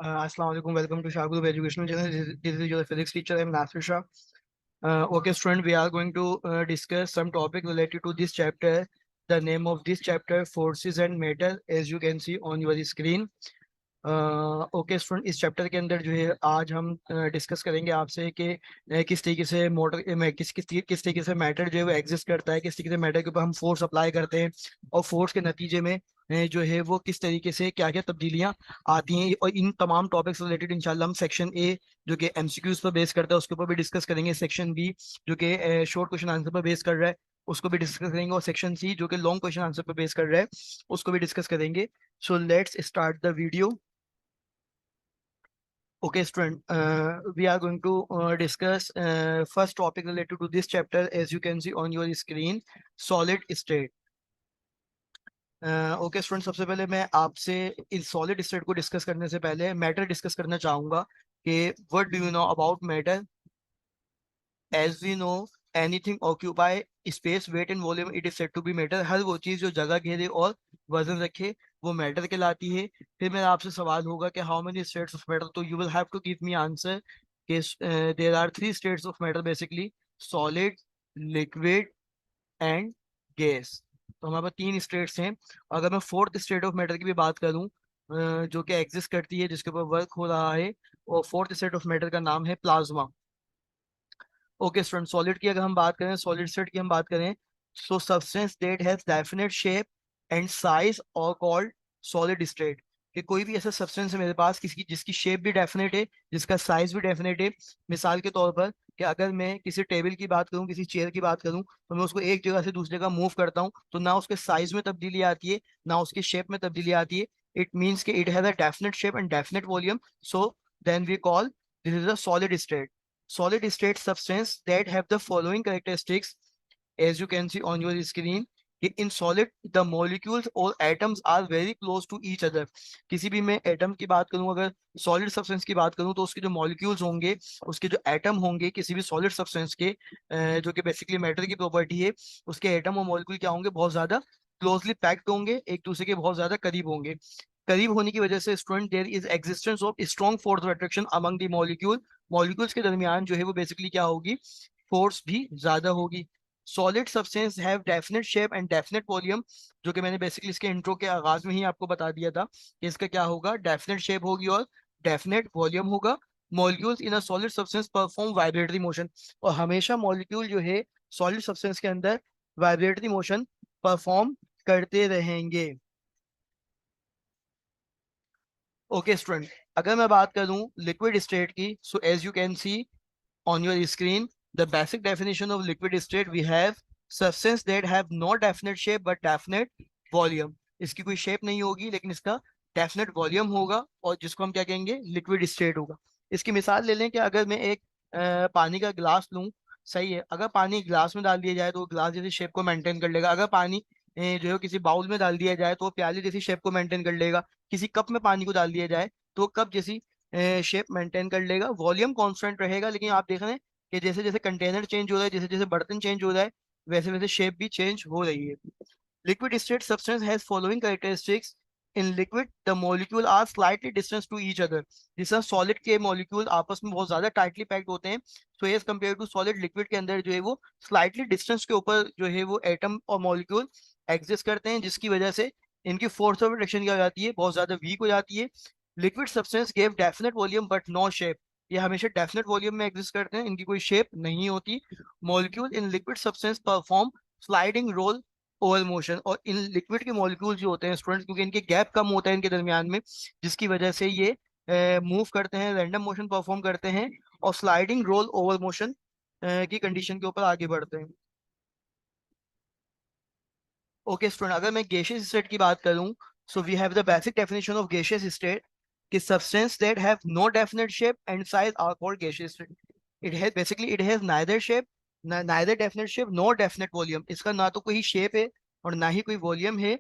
Assalamu alaikum. Welcome to Shagul Educational Channel. This is your physics teacher. I'm Nasir Shah. Okay, student, we are going to discuss some topic related to this chapter. The name of this chapter, forces and matter, as you can see on your screen. Okay student, इस chapter के अंदर जो है आज हम discuss करेंगे आपसे कि किस तरीके से मोटर में किस तरीके से मैटर जो है वो एग्जिस्ट करता है, किस तरीके से मैटर के ऊपर हम फोर्स अप्लाई करते हैं और फोर्स के नतीजे में जो है वो किस तरीके से क्या क्या तब्दीलियां आती हैं। और इन तमाम टॉपिक्स रिलेटेड इंशाल्लाह हम सेक्शन ए जो कि एमसीक्यूज पर बेस करता है उसके ऊपर भी डिस्कस करेंगे, सेक्शन बी जो कि शॉर्ट क्वेश्चन आंसर पर बेस कर रहा है उसको भी डिस्कस करेंगे, और सेक्शन सी जो कि लॉन्ग क्वेश्चन आंसर पर बेस कर रहा है उसको भी डिस्कस करेंगे। So let's start the video. Okay, student, we are going to discuss first topic related to this chapter, as you can see on your screen, solid state. Okay student, सबसे पहले मैं आपसे इस सॉलिड स्टेट को discuss करने से पहले matter discuss करना चाहूंगा कि what do you know about matter. As we know, anything occupy space weight and volume it is said to be matter. हर वो चीज जो जगह घेरे और वजन रखे वो मैटर कहलाती है। फिर मेरा आपसे सवाल होगा कि how many states of matter, तो you will have to give me answer कि there are three states of matter basically, solid, liquid and gas. तो हमारे पास तीन स्टेट्स हैं। अगर मैं फोर्थ स्टेट ऑफ मैटर की भी बात करूं जो कि एग्जिस्ट करती है, जिसके ऊपर वर्क हो रहा है, और फोर्थ स्टेट ऑफ मैटर का नाम है प्लाज्मा। ओके स्टूडेंट, सॉलिड की अगर हम बात करें, सॉलिड स्टेट की हम बात करें, so substance that has definite shape and size और कॉल्ड सॉलिड स्टेट। कि कोई भी ऐसा सब्सटेंस है मेरे पास किसी जिसकी शेप भी डेफिनेट है, जिसका साइज भी डेफिनेट है। मिसाल के तौर पर कि अगर मैं किसी टेबल की बात करूं, किसी चेयर की बात करूं, तो मैं उसको एक जगह से दूसरी जगह मूव करता हूं तो ना उसके साइज में तब्दीली आती है ना उसकी शेप में तब्दीली आती है। इट मीन्स कि it has a definite shape and definite volume, so then we call this is a solid state. Solid state substance that have the following characteristics, as you can see on your screen. In solid the molecules or atoms are very close to each other. किसी भी मैं atom की बात करूं, अगर solid substance की बात करूं, तो उसके जो मॉलिक्यूल्स होंगे, उसके जो एटम होंगे किसी भी सॉलिड सब्सटेंस के, जो कि बेसिकली मैटर की प्रॉपर्टी है, उसके एटम और मॉलिक्यूल क्या होंगे, बहुत ज्यादा क्लोजली पैक्ड होंगे, एक दूसरे के बहुत ज्यादा करीब होंगे। करीब होने की वजह से student there is existence of strong force of attraction among the molecule. Molecules के दरमियान जो है वो बेसिकली क्या होगी, फोर्स भी ज्यादा होगी। Solid substance have definite shape and definite volume, जो कि मैंने बेसिकली इसके इंट्रो के आगाज में ही आपको बता दिया था कि इसका क्या होगा, डेफिनेट शेप होगी और डेफिनेट वॉल्यूम होगा। Molecules in a solid substance perform vibratory motion, और हमेशा मॉलिक्यूल जो है सॉलिड सब्सटेंस के अंदर वाइब्रेटरी मोशन परफॉर्म करते रहेंगे। ओके स्टूडेंट, अगर मैं बात करूं लिक्विड स्टेट की, so as you can see on your screen, the basic definition of liquid state, we have substance that have no definite shape but definite volume। इसकी कोई shape नहीं होगी लेकिन इसका डेफिनेट वॉल्यूम होगा, और जिसको हम क्या कहेंगे, लिक्विड स्टेट होगा। इसकी मिसाल ले लें कि अगर मैं एक पानी का ग्लास लूं, सही है, अगर पानी ग्लास में डाल दिया जाए तो ग्लास जैसी शेप को मेंटेन कर लेगा। अगर पानी जो है किसी बाउल में डाल दिया जाए तो वो प्याली जैसी शेप को मेंटेन कर लेगा। किसी कप में पानी को डाल दिया जाए तो कप जैसी शेप मेंटेन कर लेगा। वॉल्यूम कांस्टेंट रहेगा, लेकिन आप देख रहे हैं कि जैसे जैसे कंटेनर चेंज हो रहा है, जैसे जैसे बर्तन चेंज हो रहा है, वैसे वैसे शेप भी चेंज हो रही है। Liquid state substance has following characteristics. In liquid the molecule are slightly distance to each other. जिस सॉलिड के मॉलिक्यूल आपस में बहुत ज्यादा टाइटली पैक्ड होते हैं, so as compare to solid, liquid के अंदर जो है वो स्लाइटली डिस्टेंस के ऊपर जो है वो एटम और मॉलिक्यूल एग्जिस्ट करते हैं, जिसकी वजह से इनकी फोर्स ऑफ अट्रैक्शन क्या हो जाती है, बहुत ज्यादा वीक हो जाती है। Liquid substance gave definite volume but no shape. ये हमेशा डेफिनेट वॉल्यूम में एग्जिस्ट करते हैं, इनकी कोई शेप नहीं होती। Molecule in liquid substance perform sliding roll oval motion. और इन लिक्विड के मॉलिक्यूल जो होते हैं स्टूडेंट्स, क्योंकि इनके गैप कम होता है इनके दरमियान में, जिसकी वजह से ये मूव करते हैं, रैंडम मोशन परफॉर्म करते हैं और स्लाइडिंग रोल ओवल मोशन की कंडीशन के ऊपर आगे बढ़ते हैं। ओके स्टूडेंट, अगर मैं गैसियस स्टेट की बात करूं, so we have the basic definition of gaseous state कि substance that have no definite shape and size are called gaseous state. It has neither shape, neither definite shape nor definite volume. इसका ना तो कोई shape है और ना ही कोई volume है,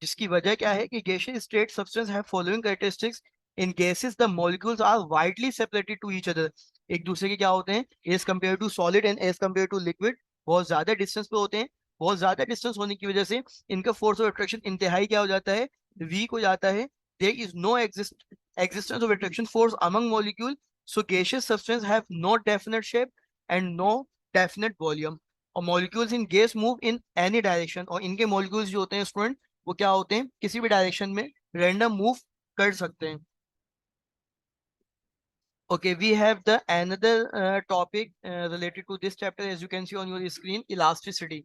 जिसकी वजह क्या है कि gaseous state substance have following characteristics. In gases the molecules are widely separated to each other. एक दूसरे के क्या होते हैं, as compare to solid and as compare to liquid, बहुत ज्यादा डिस्टेंस पे होते हैं। बहुत ज्यादा डिस्टेंस होने की वजह से इनका फोर्स ऑफ अट्रैक्शन इंतहाई क्या हो जाता है, वीक हो जाता है। There is no existence of attraction force among molecule. So gaseous substance have no definite shape and no definite volume. और molecules in gas move in any direction, और इनके molecules जो होते हैं स्टूडेंट वो क्या होते हैं, किसी भी डायरेक्शन में random move कर सकते हैं. Okay, we have the another topic related to this chapter, as you can see on your screen, elasticity.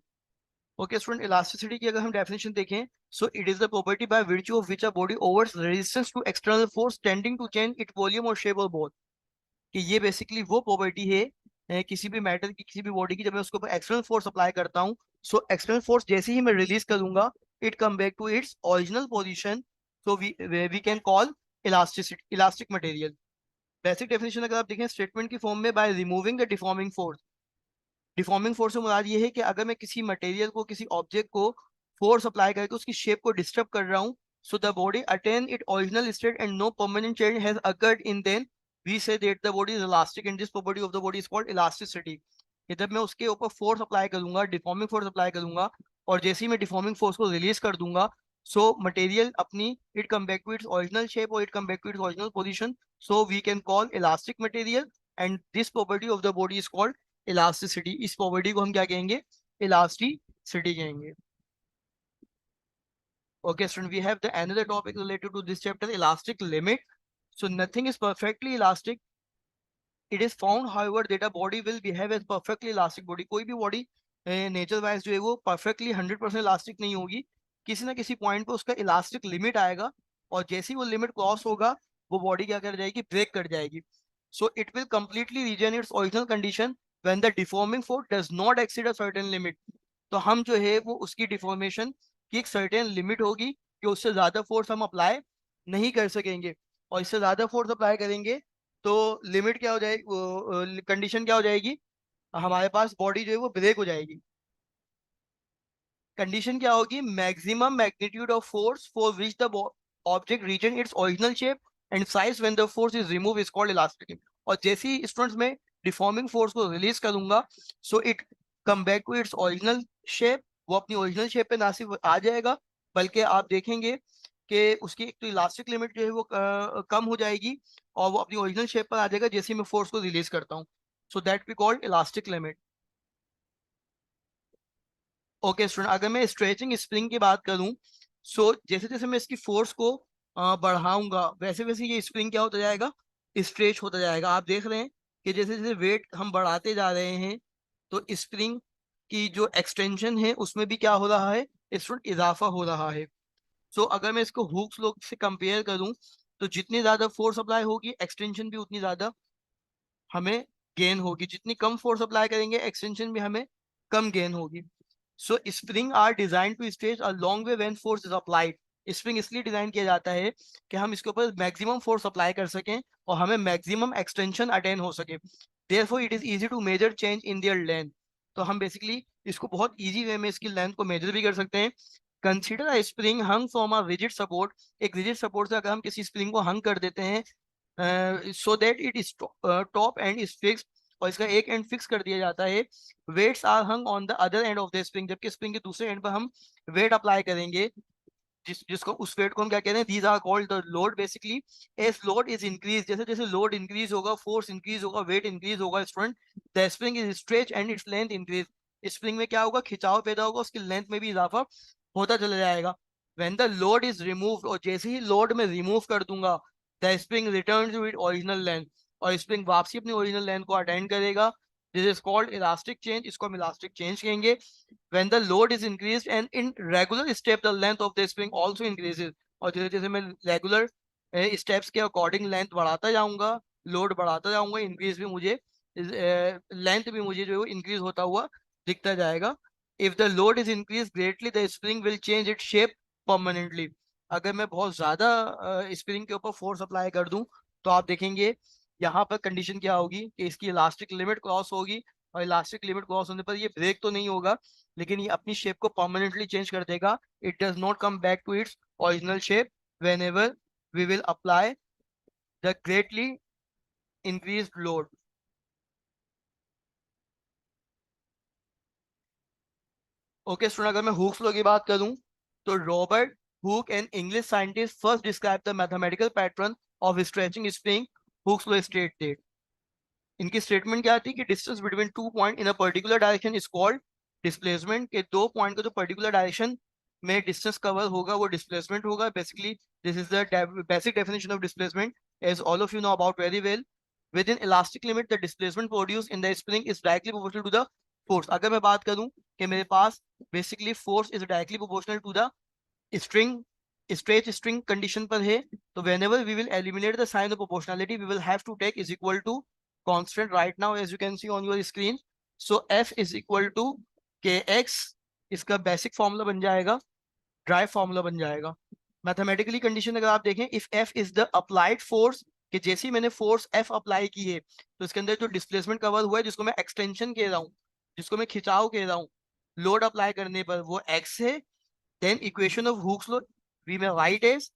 Okay, student, elasticity की अगर हम definition देखें, so it is the property by virtue of which a body offers resistance to external force tending to change its volume or shape or both. कि ये basically वो property है किसी भी मैटर की, किसी भी बॉडी की, जब मैं उसके ऊपर एक्सटर्नल फोर्स अप्लाई करता हूँ, सो एक्सटर्नल फोर्स जैसे ही मैं रिलीज करूंगा, it come back to its original position. So we can call elasticity, elastic material. Basic definition अगर आप देखें स्टेटमेंट की फॉर्म में, by removing the deforming force. Deforming force से मुराद ये है कि अगर मैं किसी मटेरियल को, किसी ऑब्जेक्ट को फोर्स अप्लाई करके उसकी शेप को डिस्टर्ब कर रहा हूँ, so the body attain its original state and no permanent change has occurred in then we say that the body is elastic and this property of the body is called elasticity. कि जब मैं उसके ऊपर force apply करूंगा, deforming force apply करूंगा, और जैसे ही मैं डिफॉर्मिंग फोर्स को रिलीज कर दूंगा, सो मटेरियल अपनी it come back to its original shape और it come back to its original position. So we can call elastic material and this property of the body is called elasticity. इस property को हम क्या कहेंगे, elasticity कहेंगे. Okay, student, we have the another topic related to this chapter, elastic limit. So nothing is perfectly elastic. It is found, however, that a body will behave as perfectly elastic body. कोई भी body nature wise जो है वो perfectly 100% elastic नहीं होगी. किसी ना किसी पॉइंट पे उसका इलास्टिक लिमिट आएगा, और जैसे ही वो लिमिट क्रॉस होगा, वो बॉडी क्या कर जाएगी, ब्रेक कर जाएगी. So it will completely regain its original condition when the deforming force does not exceed a certain limit. तो हम जो है वो उसकी डिफॉर्मेशन की एक सर्टेन लिमिट होगी कि उससे ज्यादा फोर्स हम अप्लाई नहीं कर सकेंगे, और इससे ज्यादा फोर्स अप्लाई करेंगे तो लिमिट क्या हो जाएगी, कंडीशन क्या हो जाएगी, हमारे पास बॉडी जो है वो ब्रेक हो जाएगी. कंडीशन क्या होगी, maximum magnitude of force for which the object regain its original shape and size when the force is remove is called elastic. और जैसे ही स्टूडेंट्स में डिफॉर्मिंग फोर्स को रिलीज करूंगा, so it come back to its original shape. वो अपनी original shape पे ना सिर्फ आ जाएगा, बल्कि आप देखेंगे कि उसकी एक तो इलास्टिक लिमिट जो है वो कम हो जाएगी, और वो अपनी ओरिजिनल शेप पर आ जाएगा जैसे ही मैं फोर्स को रिलीज करता हूँ. So that we called elastic limit. Okay student, अगर मैं स्ट्रेचिंग स्प्रिंग की बात करूं, सो जैसे जैसे मैं इसकी फोर्स को बढ़ाऊंगा, वैसे वैसे ये स्प्रिंग क्या होता जाएगा, स्ट्रेच होता जाएगा. आप देख रहे हैं कि जैसे जैसे वेट हम बढ़ाते जा रहे हैं, तो स्प्रिंग की जो एक्सटेंशन है उसमें भी क्या हो रहा है, स्टूडेंट, इजाफा हो रहा है. सो अगर मैं इसको हुक्स लॉ से कंपेयर करूं, तो जितनी ज्यादा फोर्स अप्लाई होगी, एक्सटेंशन भी उतनी ज्यादा हमें गेन होगी. जितनी कम फोर्स अप्लाई करेंगे, एक्सटेंशन भी हमें कम गेन होगी. So spring are design to stretch a long way when force is applied. Spring इसलिए डिजाइन किया जाता है कि हम इसके ऊपर मैक्सिमम फोर्स अप्लाई कर सकें और हमें मैक्सिमम एक्सटेंशन अटेन हो सके. Therefore it is easy to measure change in their length. तो हम बेसिकली इसको बहुत इजी वे में इसकी लेंथ को मेजर भी कर सकते हैं. Consider a spring hung from a rigid support. एक रिजिड सपोर्ट से अगर हम किसी स्प्रिंग को हंग कर देते हैं, so that it is top end is fix, और इसका एक एंड फिक्स कर दिया जाता है. Weights are hung on the other end of the spring. जबकि स्प्रिंग के दूसरे एंड पर हम वेट अप्लाई करेंगे, जिसको उस वेट को हम क्या कहते हैं, these are called the load. Basically as load is increase, जैसे जैसे लोड इंक्रीज होगा, फोर्स इंक्रीज होगा, वेट इंक्रीज होगा, student, the spring is stretch and its length increase. Spring में क्या होगा, खिंचाव पैदा होगा, उसकी लेंथ में भी इजाफा होता चला जाएगा. When the load is removed, और जैसे ही लोड में रिमूव कर दूंगा, the spring return to it original length, और स्प्रिंग वापसी अपनी ओरिजिनल लेंथ को अटेंड करेगा. This is called elastic change. इसको हम इलास्टिक चेंज कहेंगे. when the load is increased and in regular step the length of the spring also increases. और जैसे जैसे मैं रेगुलर स्टेप्स के अकॉर्डिंग लेंथ बढ़ाता जाऊंगा, लोड बढ़ाता जाऊंगा, इंक्रीज भी मुझे, लेंथ भी मुझे जो है इंक्रीज होता हुआ दिखता जाएगा. If the load is increase greatly the spring will change it shape permanently. अगर मैं बहुत ज्यादा स्प्रिंग के ऊपर फोर्स अप्लाई कर दूं, तो आप देखेंगे यहाँ पर कंडीशन क्या होगी कि इसकी इलास्टिक लिमिट क्रॉस होगी, और इलास्टिक लिमिट क्रॉस होने पर ये ब्रेक तो नहीं होगा, लेकिन ये अपनी शेप को परमानेंटली चेंज कर देगा. It does not come back to its original shape whenever we will apply the greatly increase load. Okay student, अगर मैं हुक्स लॉ की बात करूं, तो Robert Hooke an English scientist first describe the mathematical pattern of stretching spring Hooke's law stated. इनकी statement क्या थी कि distance between two point in a particular direction is called displacement, के दो पॉइंट का जो पर्टिकुलर डायरेक्शन में distance cover होगा वो डिस्प्लेसमेंट होगा। Basically this is the basic definition of displacement as all of you know about very well. Within elastic limit the displacement produce in the spring is directly proportional to the force. अगर मैं बात करूं कि मेरे पास basically force is directly proportional to the string, stretch string condition पर है, तो whenever we will eliminate the sign of proportionality we will have to take is equal to constant right now as you can see on your screen. So f is equal to kx, इसका basic formula बन जाएगा, drive formula बन जाएगा। Mathematically condition अगर आप देखें, if f is the applied force, कि जैसे ही मैंने फोर्स f अप्लाई की है तो इसके अंदर जो डिस्प्लेसमेंट कवर हुआ है जिसको मैं एक्सटेंशन कह रहा हूँ, जिसको मैं खिंचाव कह रहा हूँ, लोड अप्लाई करने पर वो x है, then equation of Hooke's law we may write as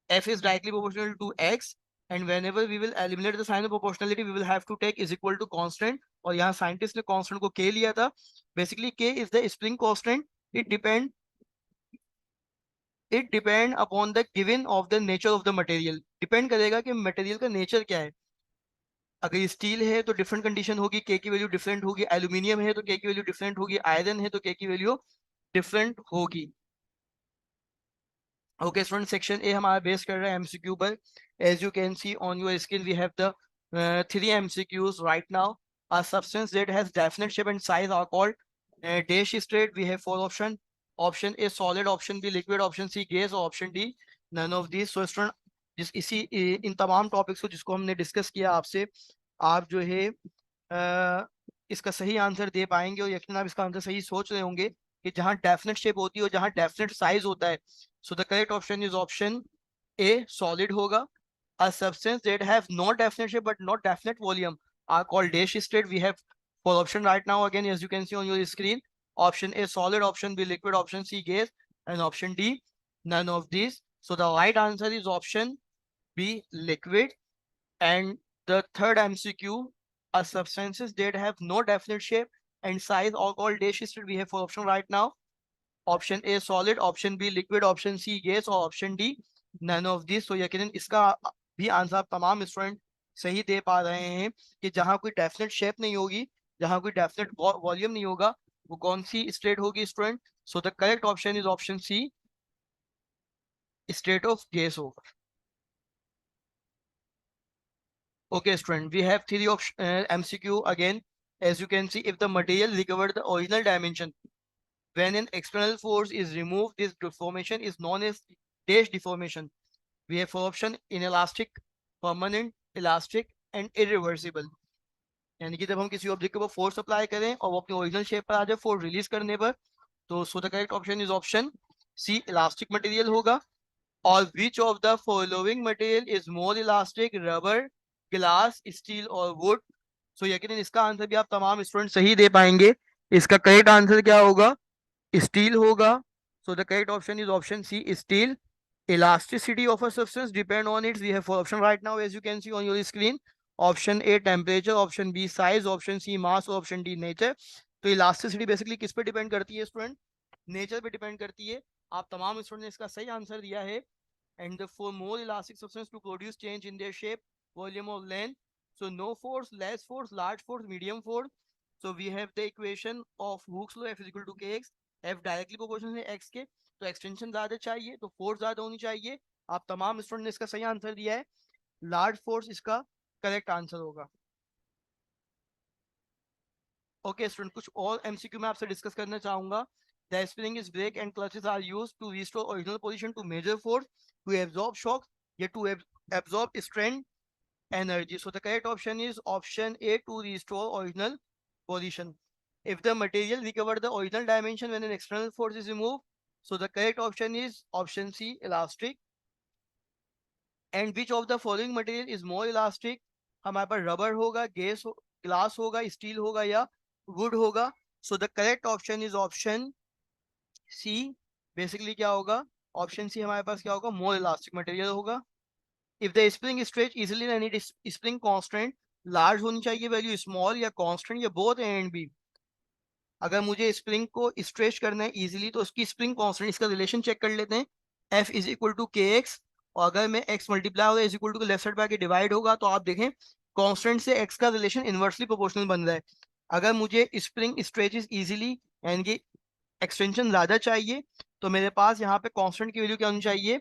f is directly proportional to x, and whenever we will eliminate the sign of proportionality we will have to take is equal to constant, और यहाँ scientist ने constant को k लिया था। Basically k is the spring constant, it depend upon the given of the nature of the material, depend करेगा कि material का nature क्या है। अगर स्टील है तो डिफरेंट कंडीशन होगी, k की वैल्यू डिफरेंट होगी, एल्यूमिनियम है तो k की वैल्यू डिफरेंट होगी, आयरन है तो k की वैल्यू डिफरेंट होगी। ओके स्टूडेंट, सेक्शन ए हमारा बेस कर रहा है एमसीक्यू पर। As you can see on your screen we have the 3 MCQs right now. A substance that has definite shape and size are called dash straight. We have 4 option. Option A solid, option B liquid, option C gas और option D none of these. So student in तमाम topics को जिसको हमने discuss किया आपसे, आप जो है इसका सही आंसर दे पाएंगे, और यकीन आप इसका आंसर सही सोच रहे होंगे कि जहाँ डेफिनेट शेप होती है और जहाँ डेफिनेट साइज होता है। सो the correct option is option A solid होगा। A substance that have no definite shape but not definite volume are called dash state. We have four option right now again as you can see on your screen. Option A solid, option B liquid, option C gas, and option D none of these. So the right answer is option B liquid. And the third MCQ, are substances that have no definite shape and size are called dash state. We have four option right now. Option A solid, option B liquid, option C gas और option D none of these. So यकीनन इसका भी answer आप तमाम student सही दे पा रहे हैं कि जहाँ कोई डेफिनेट शेप नहीं होगी, जहाँ कोई डेफिनेट वॉल्यूम नहीं होगा, वो कौन सी स्टेट होगी student? So the correct option is option C, state of gas होगा। Okay, student, we have three option MCQ again. As you can see, if the material recovered the original dimension, when an external force is removed, this deformation is known as dash deformation. We have four option: inelastic, permanent, elastic, and irreversible. यानी कि जब हम किसी object के ऊपर force apply करें और वो अपनी ओरिजिनल शेप पर आ जाए फोर्स रिलीज करने पर, तो so the correct option is option C, elastic material होगा। और which of the following material is more elastic, rubber, glass, steel और वुड? सो यकीनन इसका आंसर भी आप तमाम स्टूडेंट सही दे पाएंगे। इसका करेक्ट आंसर क्या होगा? स्टील होगा। So the correct option is option C, steel. Elasticity of a substance depend on its, we have four option right now as you can see on your screen. Option A temperature, option B size, option C mass, option D nature. तो elasticity basically किस पे depend करती है student? Nature पे depend करती है। आप तमाम स्टूडेंट ने इसका सही आंसर दिया है। And for more elastic substance to produce change in their shape, volume or length. So no force, less force, large force, medium force. So we have the equation of Hooke's law, F is equal to kx. F directly proportional है x के, तो extension ज्यादा चाहिए तो force ज्यादा होनी चाहिए। आप तमाम स्टूडेंट ने इसका सही आंसर दिया है, लार्ज फोर्स इसका करेक्ट आंसर होगा। ओके स्टूडेंट, कुछ और एमसीक्यू मैं आपसे डिस्कस करना चाहूंगा। The spring is break and clutches are used to restore original position, to measure force, to absorb shock, या to absorb strain energy. So the correct option is option A, to restore original position. If the material recover the original dimension when an external force is removed, so the correct option is option C, elastic. And which of the following material is more elastic? हमारे पास rubber होगा, gas glass होगा, steel होगा या wood होगा? So the correct option is option C. Basically क्या होगा? Option C हमारे पास क्या होगा? मोर इलास्टिक मटेरियल होगा। If the spring stretch easily then it is spring constant, large होनी चाहिए वैल्यू, स्मॉल या कांस्टेंट या बोथ ए एंड बी? अगर मुझे स्प्रिंग को स्ट्रेच करना है इजीली तो उसकी स्प्रिंग कांस्टेंट, इसका रिलेशन चेक कर लेते हैं। F is equal to k x और अगर मैं x मल्टीप्लाई होगा is equal to left side पे आके डिवाइड होगा, तो आप देखें कांस्टेंट से x का रिलेशन इनवर्सली प्रोपोर्शनल बन रहा है। अगर मुझे स्प्रिंग स्ट्रेचेस इजीली यानी कि एक्सटेंशन ज्यादा चाहिए, तो मेरे पास यहाँ पे कांस्टेंट की वैल्यू क्या होनी चाहिए?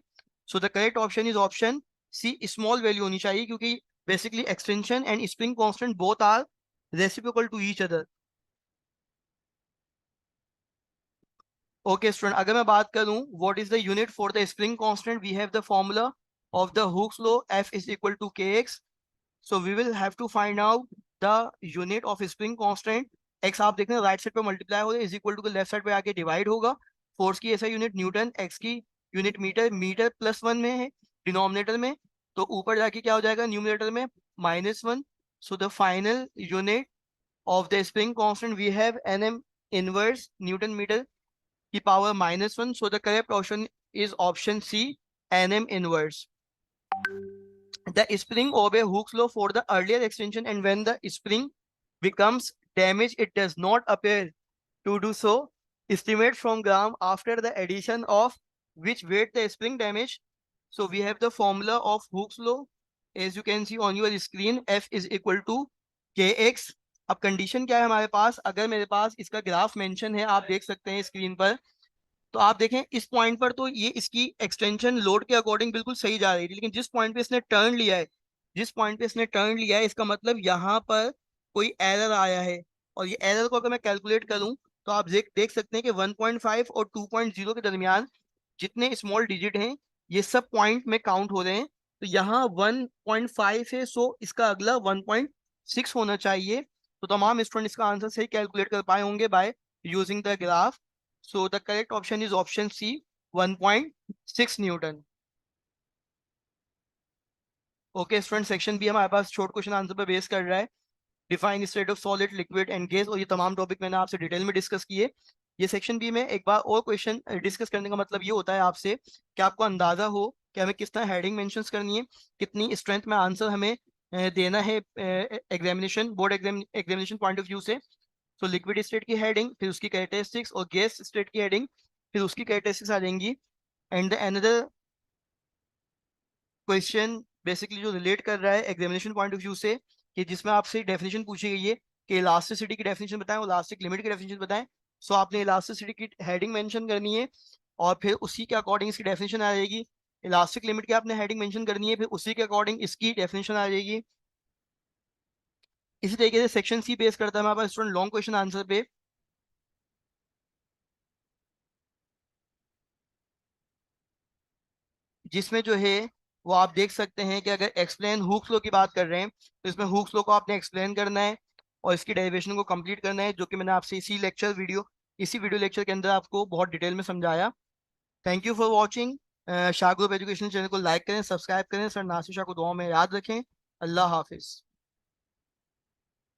So the correct option is option C, small value होनी चाहिए, क्योंकि basically extension and spring constant both are reciprocal to each other. Okay student, अगर मैं बात करूं what is the unit for the spring constant, we have the formula of the Hooke's law, F is equal to kx। So we will have to find out the unit of spring constant. x आप देख रहे हैं right side पे multiply हो रहा है, is equal to left side पे आके डिवाइड होगा। फोर्स की ऐसा यूनिट न्यूटन, x की यूनिट मीटर, मीटर +1 में है डिनोमिनेटर में, तो ऊपर जाके क्या हो जाएगा न्यूमिनेटर में -1। So the final unit of the spring constant we have nm inverse newton metre की power -1। So the correct option is option C, nm inverse. The spring obey Hooke's law for the earlier extension, and when the spring becomes damaged, it does not appear to do so. Estimate from gram after the addition of which weight the spring damage. So we have the formula of Hooke's law, as you can see on your screen, F is equal to kx. अब condition क्या है हमारे पास? अगर मेरे पास इसका graph mention है, आप देख सकते हैं स्क्रीन पर, तो आप देखें इस पॉइंट पर तो ये इसकी एक्सटेंशन लोड के अकॉर्डिंग बिल्कुल सही जा रही थी, लेकिन जिस पॉइंट पे इसने टर्न लिया है, जिस पॉइंट पे इसने टर्न लिया है, इसका मतलब यहाँ पर कोई एरर आया है। और ये एरर को अगर मैं कैलकुलेट करूं, तो आप देख सकते हैं कि 1.5 और 2.0 के दरमियान जितने स्मॉल डिजिट हैं, ये सब पॉइंट में काउंट हो रहे हैं। तो यहाँ 1.5 है, सो इसका अगला 1.6 होना चाहिए। तो तमाम स्टूडेंट इसका आंसर सही कैलकुलेट कर पाए होंगे by using the graph. So the correct option is option C, 1.6 newton. Okay student, section B हमारे पास शॉर्ट क्वेश्चन आंसर पर बेस कर रहा है। Define state of solid, liquid and gas, और ये तमाम टॉपिक मैंने आपसे डिटेल में डिस्कस किए। ये सेक्शन बी में एक बार और क्वेश्चन डिस्कस करने का मतलब ये होता है आपसे कि आपको अंदाजा हो कि हमें किस तरह हेडिंग मेंशंस करनी है, कितनी स्ट्रेंथ में आंसर हमें देना है examination, board examination point of view से। सो लिक्विड स्टेट की हेडिंग, फिर उसकी कैरेक्टरिस्टिक्स, और गैस स्टेट की हेडिंग, फिर उसकी कैरेक्टरिस्टिक्स आ जाएंगी। And the another question basically जो रिलेट कर रहा है एग्जामिनेशन पॉइंट ऑफ व्यू से, कि जिसमें आपसे डेफिनेशन पूछी गई है कि इलास्टिसिटी की डेफिनेशन बताएं और इलास्टिक लिमिट की डेफिनेशन बताएं। सो आपने इलास्टिसिटी की हेडिंग मेंशन करनी है, और फिर उसी के अकॉर्डिंग इसकी डेफिनेशन आ जाएगी। इलास्टिक लिमिट की आपने हेडिंग मेंशन करनी है, फिर उसी के अकॉर्डिंग इसकी डेफिनेशन आ जाएगी। इसी तरीके से सेक्शन सी बेस करता है हमारे पास स्टूडेंट लॉन्ग क्वेश्चन आंसर पे, जिसमें जो है वो आप देख सकते हैं कि अगर एक्सप्लेन हुक्स लॉ की बात कर रहे हैं, तो इसमें हुक्स लॉ को आपने एक्सप्लेन करना है और इसकी डेरिवेशन को कंप्लीट करना है, जो कि मैंने आपसे इसी वीडियो लेक्चर के अंदर आपको बहुत डिटेल में समझाया। Thank you for watching. Shah group education channel को लाइक करें, सब्सक्राइब करें, सर नासिर शाह को दुआ में याद रखें। अल्लाह हाफिज।